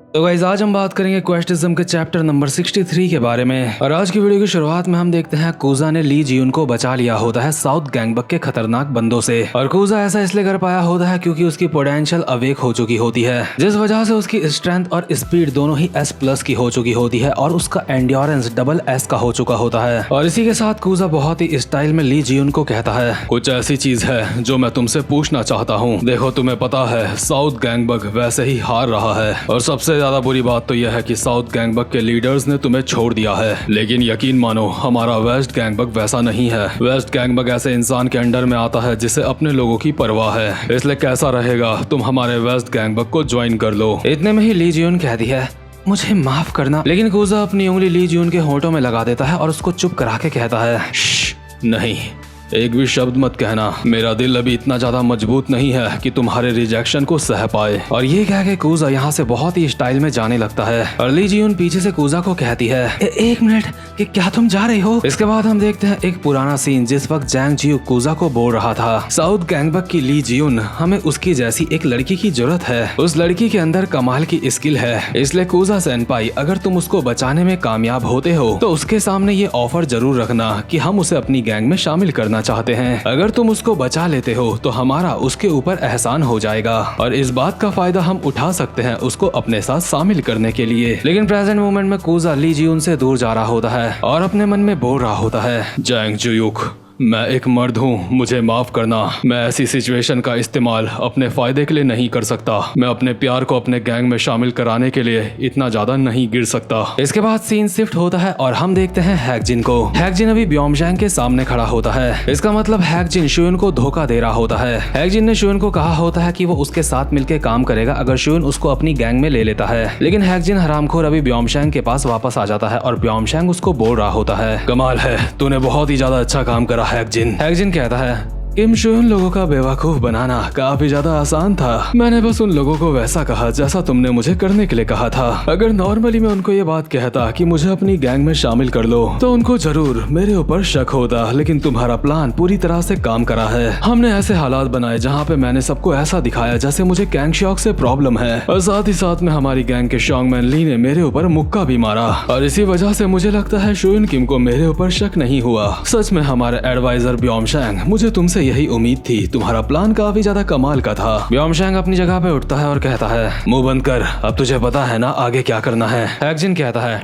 तो गाइस आज हम बात करेंगे क्वेस्टिज्म के चैप्टर नंबर 63 के बारे में। और आज की वीडियो की शुरुआत में हम देखते हैं कूजा ने ली जियुन को बचा लिया होता है साउथ गैंगबक के खतरनाक बंदों से। और कूजा ऐसा इसलिए कर पाया होता है क्योंकि उसकी पोटेंशियल अवेक हो चुकी होती है, जिस वजह से उसकी स्ट्रेंथ और स्पीड दोनों ही S+ की हो चुकी होती है और उसका एंड्योरेंस डबल S का हो चुका होता है। और इसी के साथ कूजा बहुत ही स्टाइल में ली जियुन को कहता है, कुछ ऐसी चीज है जो मैं तुमसे पूछना चाहता हूँ। देखो तुम्हें पता है साउथ गैंगबक वैसे ही हार रहा है और सबसे ज्यादा बुरी बात तो यह है कि साउथ गैंगबक के लीडर्स ने तुम्हें छोड़ दिया है। लेकिन यकीन मानो हमारा वेस्ट गैंगबक वैसा नहीं है। वेस्ट गैंगबक ऐसे इंसान के अंडर में आता है जिसे अपने लोगों की परवाह है। इसलिए कैसा रहेगा तुम हमारे वेस्ट गैंगबक को ज्वाइन कर लो। इतने में ही ली जियुन कहती है, मुझे माफ करना। लेकिन कूजा अपनी उंगली ली जियुन के होंठों में लगा देता है और उसको चुप करा के कहता है, नहीं, एक भी शब्द मत कहना। मेरा दिल अभी इतना ज्यादा मजबूत नहीं है कि तुम्हारे रिजेक्शन को सह पाए। और ये कह के कूजा यहाँ से बहुत ही स्टाइल में जाने लगता है। और ली जियुन पीछे से कूजा को कहती है, एक मिनट, कि क्या तुम जा रहे हो? इसके बाद हम देखते हैं एक पुराना सीन जिस वक्त जैंग जियू कूजा को बोल रहा था, साउथ गैंगबक की ली जियुन, हमें उसकी जैसी एक लड़की की जरूरत है। उस लड़की के अंदर कमाल की स्किल है। इसलिए कूजा सेनपाई, अगर तुम उसको बचाने में कामयाब होते हो तो उसके सामने ये ऑफर जरूर रखना कि हम उसे अपनी गैंग में शामिल करना चाहते हैं। अगर तुम उसको बचा लेते हो तो हमारा उसके ऊपर एहसान हो जाएगा और इस बात का फायदा हम उठा सकते हैं उसको अपने साथ शामिल करने के लिए। लेकिन प्रेजेंट मोमेंट में कूजा ली जियुन से दूर जा रहा होता है और अपने मन में बोल रहा होता है, जैंग जियुक, मैं एक मर्द हूँ, मुझे माफ करना। मैं ऐसी सिचुएशन का इस्तेमाल अपने फायदे के लिए नहीं कर सकता। मैं अपने प्यार को अपने गैंग में शामिल कराने के लिए इतना ज्यादा नहीं गिर सकता। इसके बाद सीन शिफ्ट होता है और हम देखते हैं हैकजिन को। हैकजिन अभी ब्योमजैंग के सामने खड़ा होता है। इसका मतलब हैकजिन शुयन को धोखा दे रहा होता है। हैकजिन ने शुयन को कहा होता है कि वो उसके साथ मिलकर काम करेगा अगर शुयन उसको अपनी गैंग में ले लेता है। लेकिन हैकजिन हरामखोर अभी ब्योमजैंग के पास वापस आ जाता है और ब्योमजैंग उसको बोल रहा होता है, कमाल है, तूने बहुत ही ज्यादा अच्छा काम करा हैकजिन कहता है, किम शुयन लोगों का बेवकूफ बनाना काफी ज्यादा आसान था। मैंने बस उन लोगों को वैसा कहा जैसा तुमने मुझे करने के लिए कहा था। अगर नॉर्मली मैं उनको ये बात कहता कि मुझे अपनी गैंग में शामिल कर लो तो उनको जरूर मेरे ऊपर शक होता। लेकिन तुम्हारा प्लान पूरी तरह से काम करा है। हमने ऐसे हालात बनाए जहाँ पे मैंने सबको ऐसा दिखाया जैसे मुझे गैंग शॉक से प्रॉब्लम है और साथ ही साथ में हमारी गैंग के शॉन्गमैन ली ने मेरे ऊपर मुक्का भी मारा और इसी वजह से मुझे लगता है शुयन किम को मेरे ऊपर शक नहीं हुआ। सच में हमारे एडवाइजर ब्योमजैंग, मुझे तुमसे यही उम्मीद थी। तुम्हारा प्लान काफी ज्यादा कमाल का था। ब्योमजैंग अपनी जगह पे उठता है और कहता है, मुंह बंद कर, अब तुझे पता है ना आगे क्या करना है? हैकजिन कहता है,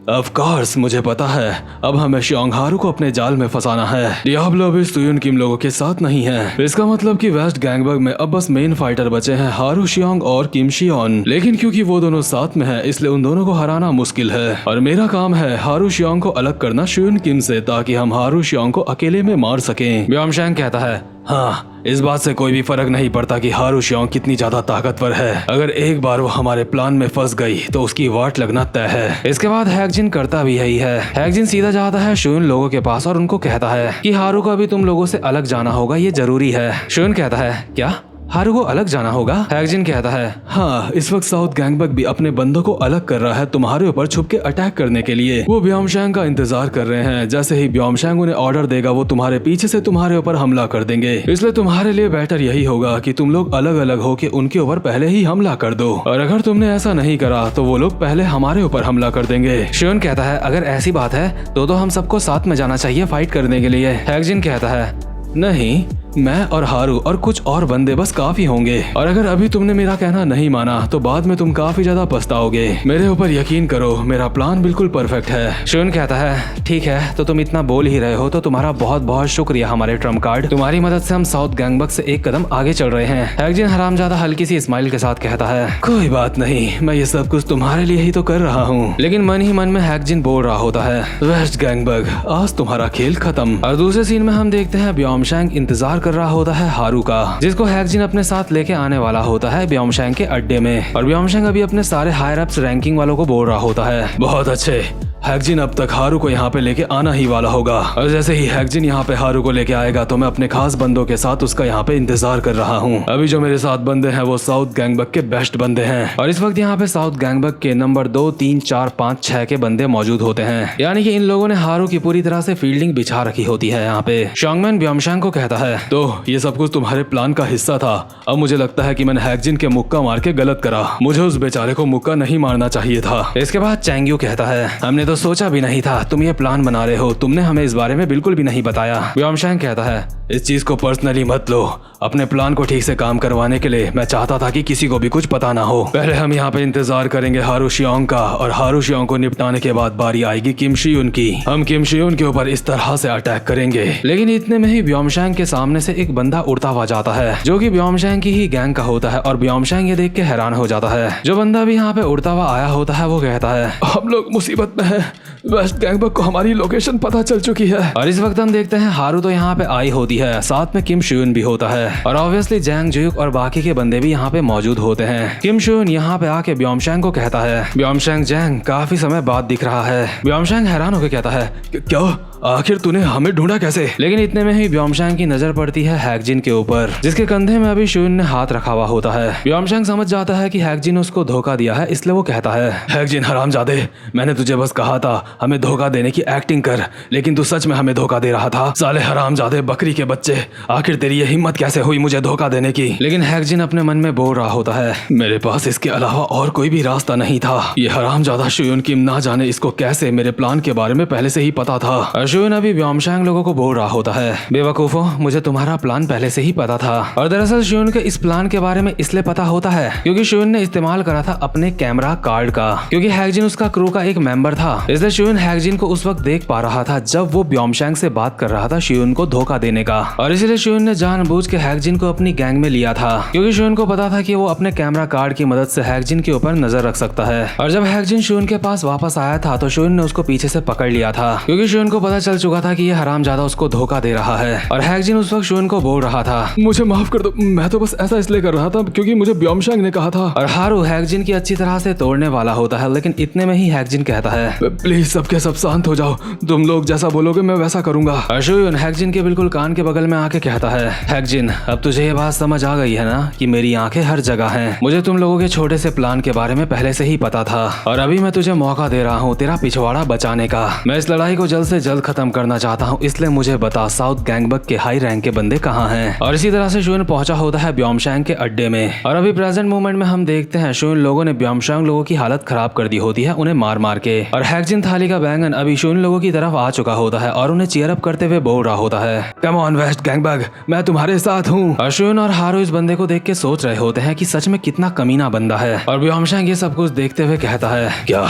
ऑफ कोर्स मुझे पता है, अब हमें शियोंग हारू को अपने जाल में फंसाना है। डियाब्लो भी शुयन किम लोगों के साथ नहीं है। इसका मतलब कि वेस्ट गैंगबक में अब बस मेन फाइटर बचे हैं हारू शियोंग और किम शियोन। लेकिन क्योंकि वो दोनों साथ में हैं इसलिए उन दोनों को हराना मुश्किल है और मेरा काम है हारू शियोंग को अलग करना शुयन किम से, ताकि हम हारू शियोंग को अकेले में मार सकें। ब्योमजैंग कहता है, हाँ, इस बात से कोई भी फर्क नहीं पड़ता कि हारू शियोंग कितनी ज्यादा ताकतवर है। अगर एक बार वो हमारे प्लान में फंस गई तो उसकी वाट लगना तय है। इसके बाद हैकजिन करता भी यही है। हैकजिन सीधा जाता है शुयन लोगों के पास और उनको कहता है कि हारू को अभी तुम लोगों से अलग जाना होगा, ये जरूरी है। शुयन कहता है, क्या हारू को अलग जाना होगा? हैकजिन कहता है, हाँ, इस वक्त साउथ गैंगबक भी अपने बंदों को अलग कर रहा है तुम्हारे ऊपर छुप के अटैक करने के लिए। वो ब्योमजैंग का इंतजार कर रहे हैं। जैसे ही ब्योमजैंग उन्हें ऑर्डर देगा वो तुम्हारे पीछे से तुम्हारे ऊपर हमला कर देंगे। इसलिए तुम्हारे लिए बेटर यही होगा कि तुम लोग अलग अलग होके उनके ऊपर पहले ही हमला कर दो और अगर तुमने ऐसा नहीं करा तो वो लोग पहले हमारे ऊपर हमला कर देंगे। शुयन कहता है, अगर ऐसी बात है तो हम सबको साथ में जाना चाहिए फाइट करने के लिए। हैकजिन कहता है, नहीं, मैं और हारू और कुछ और बंदे बस काफी होंगे और अगर अभी तुमने मेरा कहना नहीं माना तो बाद में तुम काफी ज्यादा पछताओगे। मेरे ऊपर यकीन करो, मेरा प्लान बिल्कुल परफेक्ट है। शुयन कहता है, ठीक है, तो तुम इतना बोल ही रहे हो तो तुम्हारा बहुत बहुत शुक्रिया हमारे ट्रम्प कार्ड। तुम्हारी मदद से हम साउथ गैंगबक से एक कदम आगे चल रहे हैं। हैकजिन हरामजादा हल्की सी स्माइल के साथ कहता है, कोई बात नहीं, मैं ये सब कुछ तुम्हारे लिए ही तो कर रहा हूँ। लेकिन मन ही मन में हैकजिन बोल रहा होता है, वेस्ट गैंगबक, आज तुम्हारा खेल खत्म। और दूसरे सीन में हम देखते हैं ब्योमजैंग इंतजार कर रहा होता है हारू का, जिसको हैकजिन अपने साथ लेके आने वाला होता है ब्योमजैंग के अड्डे में। और ब्योमजैंग अभी अपने सारे हायर अप्स रैंकिंग वालों को बोल रहा होता है, बहुत अच्छे, हैकजिन अब तक हारू को यहाँ पे लेके आना ही वाला होगा, और जैसे ही हैकजिन यहाँ पे हारू को लेके आएगा तो मैं अपने खास बंदों के साथ उसका यहाँ पे इंतजार कर रहा हूँ। अभी जो मेरे साथ बंदे हैं वो साउथ गैंगबक के बेस्ट बंदे हैं, और इस वक्त यहाँ पे साउथ गैंगबक के नंबर 2, 3, 4, 5, 6 के बंदे मौजूद होते हैं। यानी कि इन लोगों ने हारू की पूरी तरह से फील्डिंग बिछा रखी होती है। यहाँ पे शॉन्गमैन ब्योमशैंग को कहता है, तो ये सब कुछ तुम्हारे प्लान का हिस्सा था। अब मुझे लगता है कि मैंने हैकजिन के मुक्का मार के गलत करा, मुझे उस बेचारे को मुक्का नहीं मारना चाहिए था। इसके बाद चैंग्यू कहता है, हमने तो सोचा भी नहीं था तुम ये प्लान बना रहे हो, तुमने हमें इस बारे में बिल्कुल भी नहीं बताया। ब्योमशैंग कहता है, इस चीज को पर्सनली मत लो, अपने प्लान को ठीक से काम करवाने के लिए मैं चाहता था कि किसी को भी कुछ पता ना हो। पहले हम यहाँ पे इंतजार करेंगे हारू शियोंग का, और हारू शियोंग को निपटाने के बाद बारी आएगी किम शियुन की। हम किम शियुन के ऊपर इस तरह से अटैक करेंगे। लेकिन इतने में ही ब्योमशैंग के सामने से एक बंदा उड़ता हुआ जाता है जो कि ब्योमशैंग की ही गैंग का होता है, और ब्योमशैंग ये देख के हैरान हो जाता है। जो बंदा भी यहाँ पे उड़ता हुआ आया होता है वो कहता है, हम लोग मुसीबत में हैं, वेस्ट गैंगबक को हमारी लोकेशन पता चल चुकी है। और इस वक्त हम देखते हैं हारू तो यहाँ पे आई होती है, साथ में किम शियुन भी होता है, और ऑब्वियसली जैंग जुयुक और बाकी के बंदे भी यहाँ पे मौजूद होते हैं। किम शियुन यहाँ पे आके ब्योमशैंग को कहता है, ब्योमशैंग जैंग काफी समय बाद दिख रहा है। ब्योमशैंग हैरान होकर कहता है, क्या आखिर तूने हमें ढूंढा कैसे? लेकिन इतने में ही ब्योमशैंग की नजर पड़ती है हैकजिन के ऊपर, जिसके कंधे में अभी शियुन ने हाथ रखा हुआ होता है। ब्योमशैंग समझ जाता है कि हैकजिन उसको धोखा दिया है, इसलिए वो कहता है, हैकजिन हरामजादे, मैंने तुझे बस कहा था हमें धोखा देने की एक्टिंग कर, लेकिन तू सच में हमें धोखा दे रहा था। साले हरामजादे बकरी के बच्चे, आखिर तेरी ये हिम्मत कैसे हुई मुझे धोखा देने की? लेकिन हैकजिन अपने मन में बोल रहा होता है, मेरे पास इसके अलावा और कोई भी रास्ता नहीं था। ये हरामजादा शियुन किम ना जाने इसको कैसे मेरे प्लान के बारे में पहले से ही पता था। शियुन अभी ब्योमशैंग लोगों को बोल रहा होता है, बेवकूफो, मुझे तुम्हारा प्लान पहले से ही पता था। और दरअसल शियुन के इस प्लान के बारे में इसलिए पता होता है क्योंकि शियुन ने इस्तेमाल करा था अपने कैमरा कार्ड का, क्योंकि हैकजिन उसका क्रू का एक मेंबर था। इसलिए शियुन हैकजिन को उस वक्त देख पा रहा था जब वो ब्योमशैंग से बात कर रहा था शियुन को धोखा देने का, और इसीलिए शियुन ने जानबूझ के हैकजिन को अपनी गैंग में लिया था, क्योंकि शियुन को पता था कि वो अपने कैमरा कार्ड की मदद से हैकजिन के ऊपर नजर रख सकता है। और जब हैकजिन शियुन के पास वापस आया था तो शियुन ने उसको पीछे से पकड़ लिया था, क्योंकि शियुन को पता चल चुका था कि ये हरामजादा उसको धोखा दे रहा है। और हैकजिन उस वक्त शियुन को बोल रहा था, मुझे माफ कर दो, मैं तो बस ऐसा इसलिए कर रहा था क्योंकि मुझे ब्योमशैंग ने कहा था। और हारू हैकजिन की अच्छी तरह से तोड़ने वाला होता है, लेकिन इतने में ही हैकजिन कहता है, प्लीज सबके सब शांत हो जाओ, तुम लोग जैसा बोलोगे मैं वैसा करूंगा। और शियुन हैकजिन के बिल्कुल कान के बगल में आके कहता है, हैकजिन, अब तुझे ये बात समझ आ गई है ना कि मेरी आंखें हर जगह हैं। मुझे तुम लोगों के छोटे से प्लान के बारे में पहले से ही पता था, और अभी मैं तुझे मौका दे रहा हूँ तेरा पिछवाड़ा बचाने का। मैं इस लड़ाई को जल्द से जल्द खत्म करना चाहता हूँ, इसलिए मुझे बता साउथ गैंगबक के हाई रैंक के बंदे कहाँ हैं। और इसी तरह से शियुन पहुंचा होता है ब्योमशैंग के अड्डे में, और अभी प्रेजेंट मोमेंट में हम देखते हैं शियुन लोगों ने ब्योमशैंग लोगों की हालत खराब कर दी होती है उन्हें मार मार के। और हैकजिन थाली का बैंगन अभी शियुन लोगों की तरफ आ चुका होता है और उन्हें चीयर अप करते हुए बोल रहा होता है, कम ऑन वेस्ट गैंगबक, मैं तुम्हारे साथ हूँ। और शियुन और हारू इस बंदे को देख के सोच रहे होते हैं कि सच में कितना कमीना बंदा है। और ब्योमशैंग ये सब कुछ देखते हुए कहता है, क्या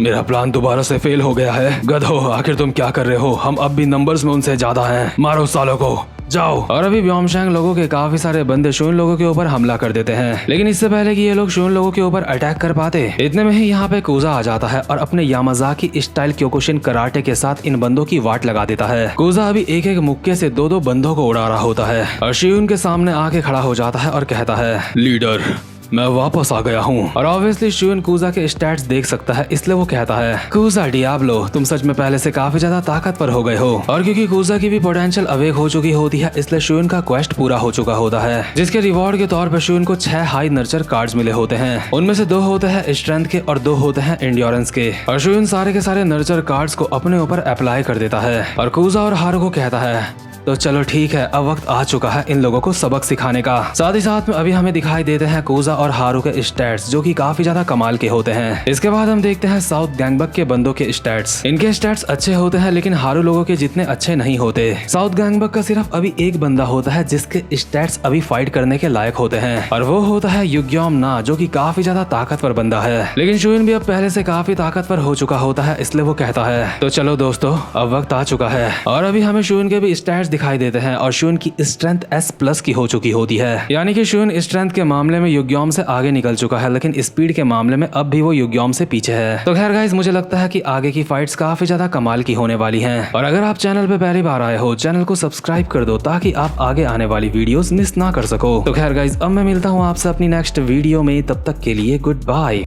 मेरा प्लान दोबारा से फेल हो गया है? गधो, आखिर तुम क्या कर रहे हो? हम अब भी नंबर्स में उनसे ज्यादा हैं, मारो सालों को, जाओ। और अभी ब्योमशैंग लोगों के काफी सारे बंदे शियुन लोगों के ऊपर हमला कर देते हैं, लेकिन इससे पहले कि ये लोग शियुन लोगों के ऊपर अटैक कर पाते इतने में ही यहाँ पे कूजा आ जाता है और अपने यामाजाकी स्टाइल क्योकुशिन कराटे के साथ इन बंदों की वाट लगा देता है। कूजा अभी एक एक मुक्के से दो दो बंदों को उड़ा रहा होता है, और शियुन के सामने आके खड़ा हो जाता है और कहता है, लीडर, मैं वापस आ गया हूँ। और ऑब्वियसली शियुन कूजा के स्टैट्स देख सकता है, इसलिए वो कहता है, कूजा डियाब्लो, तुम सच में पहले से काफी ज्यादा ताकतवर हो गए हो। और क्योंकि कूजा की भी पोटेंशियल अवेक हो चुकी होती है, इसलिए शियुन का क्वेस्ट पूरा हो चुका होता है, जिसके रिवॉर्ड के तौर पर शियुन को 6 हाई नर्चर कार्ड्स मिले होते हैं। उनमें से 2 होते हैं स्ट्रेंथ के और 2 होते हैं एंड्योरेंस के। और शियुन सारे के सारे नर्चर कार्ड्स को अपने ऊपर अप्लाई कर देता है, और कूजा और हारू को कहता है, तो चलो ठीक है, अब वक्त आ चुका है इन लोगों को सबक सिखाने का। साथ ही साथ में अभी हमें दिखाई देते हैं कूजा और हारू के स्टैट्स, जो कि काफी ज्यादा कमाल के होते हैं। इसके बाद हम देखते हैं साउथ गैंगबक के बंदों के स्टैट्स। इनके स्टैट्स अच्छे होते हैं, लेकिन हारू लोगों के जितने अच्छे नहीं होते। साउथ गैंगबक का सिर्फ अभी एक बंदा होता है जिसके स्टैट्स अभी फाइट करने के लायक होते हैं, और वो होता है युग्योम ना, जो कि काफी ज्यादा ताकतवर बंदा है। लेकिन शियुन भी अब पहले से काफी ताकतवर हो चुका होता है, इसलिए वो कहता है, तो चलो दोस्तों, अब वक्त आ चुका है। और अभी हमें शियुन के भी स्टैट्स दिखाई देते हैं, और शियुन की स्ट्रेंथ S+ की हो चुकी होती है, यानी कि शियुन स्ट्रेंथ के मामले में युग्योम से आगे निकल चुका है, लेकिन स्पीड के मामले में अब भी वो युग्योम से पीछे है। तो खैर गाइस, मुझे लगता है कि आगे की फाइट्स काफी ज्यादा कमाल की होने वाली हैं। और अगर आप चैनल पे पहली बार आए हो, चैनल को सब्सक्राइब कर दो ताकि आप आगे आने वाली वीडियोस मिस ना कर सको। तो खैर गाइस, अब मैं मिलता हूँ आपसे अपनी नेक्स्ट वीडियो में, तब तक के लिए गुड बाय।